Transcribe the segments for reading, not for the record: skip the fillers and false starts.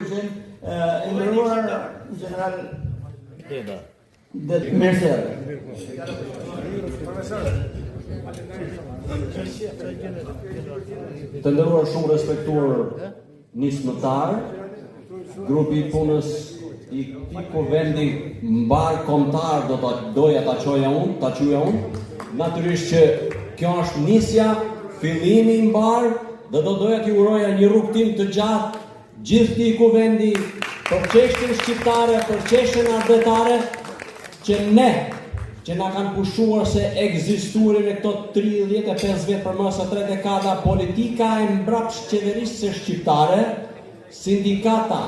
president. In the room, General Mercer. Të nderuar shumë respektuar nismëtar, grupi i punës i këtij kuvendi mbar kombëtar doja ta quaja unë. Natyrisht që kjo është nisja, fillimi i mbar dhe doja t'i uroja një rrugtim të gjatë gjithë këtij kuvendi për çështjen shqiptare, për çështjen ardhetare që na kanë pushuar se ekzistuarin e këto 35 vjet për mësa 34 politika e mbrapsht qeverisë shqiptare, sindikata,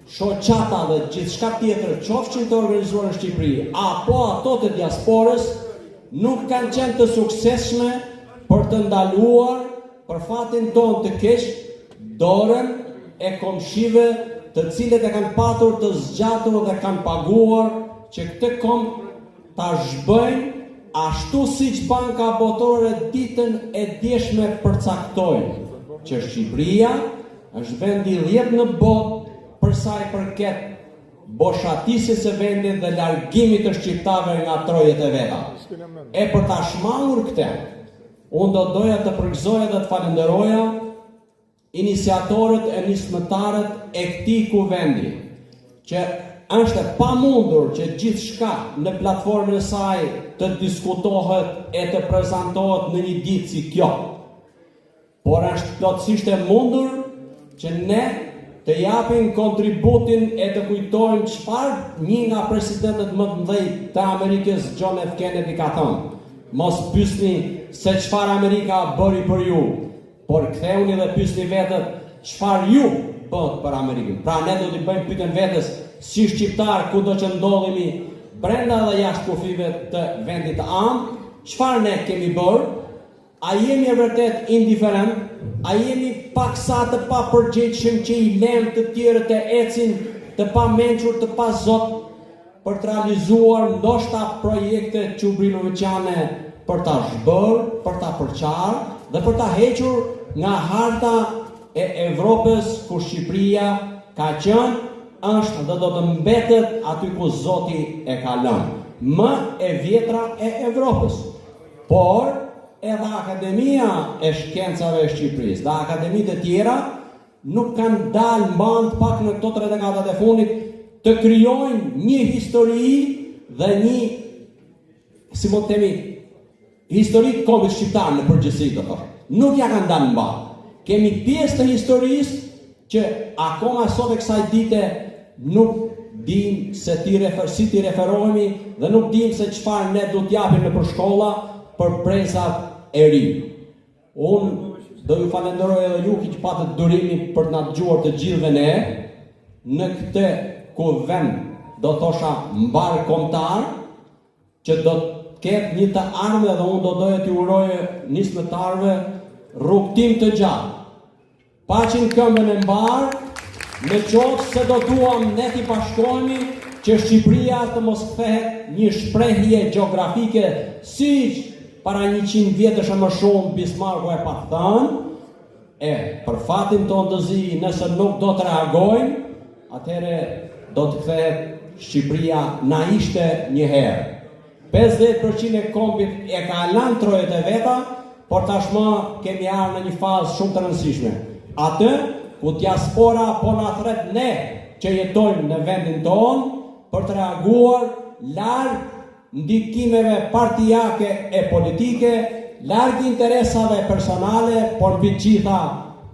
shoqata dhe gjithçka tjetër, qofshin të organizuar në Shqipëri apo ato të diasporës, nuk kanë qenë të suksesshme për të ndaluar për fatin tonë të keq dorën e komshive të cilët e kanë patur të zgjatur dhe kanë paguar që këtë kom ta zhbëjnë ashtu siç Banka Botërore ditën e djeshme përcaktojnë që Shqipëria është vendi 10 në botë për sa i përket boshatisjes së vendit dhe largimit të shqiptarëve nga trojet e veta. E për ta shmangur këtë, unë doja të përgëzoja dhe të falenderoja iniciatorët e nismëtarët e këtij kuvendi, që është e pamundur që gjithçka në platformën e saj të diskutohet e të prezantohet në një ditë si kjo. Por është plotësisht e mundur që ne të japim kontributin e të kujtojmë çfarë një nga presidentët më të mëdhenj të Amerikës, John F. Kennedy, ka thënë. Mos pyesni se çfarë Amerika bëri për ju, por ktheuni dhe pyesni vetët çfarë ju bët për Amerikën. Pra ne do t'i bëjmë pyetjen vetes si shqiptar kudo që ndodhemi brenda dhe jashtë kufive të vendit të amë, çfarë ne kemi bërë? A jemi e vërtet indiferent? A jemi paksa të papërgjegjshëm që i lëm të tjerë të ecin të pamençur, të pa zot për të realizuar ndoshta projekte çubriloviçane për ta zhbërë, për ta përçarë dhe për ta hequr nga harta e Evropës ku Shqipëria ka qenë, është dhe do të mbetet aty ku Zoti e ka lënë, më e vjetra e Evropës. Por edhe Akademia e Shkencave e Shqipërisë dhe akademitë e tjera nuk kanë dalë mbant pak në këto 34 e fundit të krijojnë një histori dhe një, si mo të themi, histori të kombit shqiptar në përgjithësi të thotë. Nuk ja kanë dalë mbant. Kemi pjesë të historisë që akoma sot e kësaj dite nuk dim se si ti referohemi dhe nuk dim se çfarë ne do t'japim në për shkolla për brezat e ri. Unë do ju falenderoj edhe ju që patët durimin për të na dëgjuar të gjithëve ne në këtë kuvend, do thosha mbar kombëtar, që do të ketë një të armë dhe unë do doja t'i uroje nismëtarëve rrugtim të gjatë. Paqin këmbën e mbar, në qoftë se do duam ne t'i bashkohemi që Shqipëria të mos kthehet një shprehje gjeografike siç para 100 vjetësh e më shumë Bismarcku e pa thënë, për fatin tonë të zi, nëse nuk do të reagojmë, atëherë do të kthehet Shqipëria na ishte një herë. 50% e kombit e ka lanë trojet e veta, por tashmë kemi ardhur në një fazë shumë të rëndësishme. Atë ku diaspora po na thret ne që jetojmë në vendin tonë për të reaguar larg ndikimeve partijake e politike, larg interesave personale, por mbi gjitha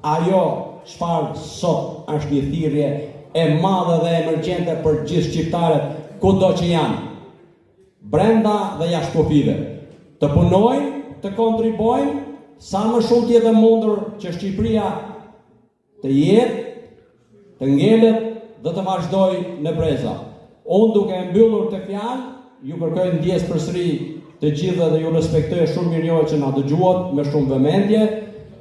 ajo çfarë sot është një thirrje e madhe dhe emergjente për gjithë shqiptarët kudo që janë, brenda dhe jashtë kufive. Të punojnë, të kontribojnë sa më shumë tjetë mundur që Shqipëria të jetë, të ngelet dhe të vazhdoj në breza. Unë duke mbyllur të fjalë, ju kërkoj ndjes përsëri të gjithë dhe ju respektoj shumë mirënjohje që na dëgjuat me shumë vëmendje,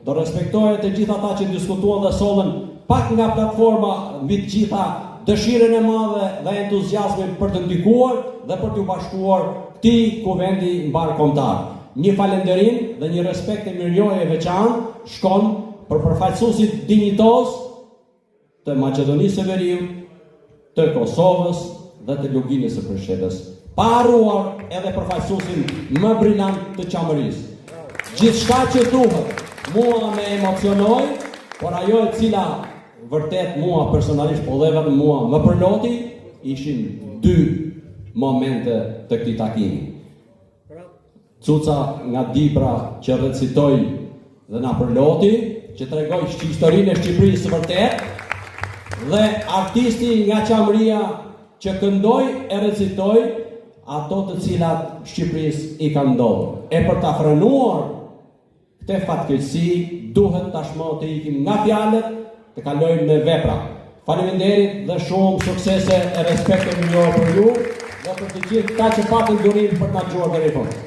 do respektoj të gjithë ata që diskutuan dhe sollën pak nga platforma mbi të gjitha dëshirën e madhe dhe entuziazmin për të ndikuar dhe për t'u bashkuar këtij kuvendi mbar kombëtar. Një falënderim dhe një respekt e mirënjohje veçantë shkon për përfaqësuesit dinjitoz të Maqedonisë së Veriut, të Kosovës dhe të Luginës së Përshtetës, pa harruar edhe përfaqësuesin më brillant të qamërisë. Gjithçka që duhet, mua me emocionoi, por ajo e cila vërtet mua personalisht, po dhe vetëm mua më përloti, ishin dy momente të këtij takimi. Cuca nga Dibra që recitoi dhe na përloti, që tregoi historinë e Shqipërisë së vërtet, dhe artisti nga Qamëria që këndoi e recitoi ato të cilat Shqipërisë i kanë ndodhur. E për ta frenuar këtë fatkeqësi, duhet tashmë të ikim nga fjalët, të kalojmë në vepra. Faleminderit dhe shumë suksese e respekte më për ju dhe për të gjithë ta që patën durim për të na dëgjuar deri në fund.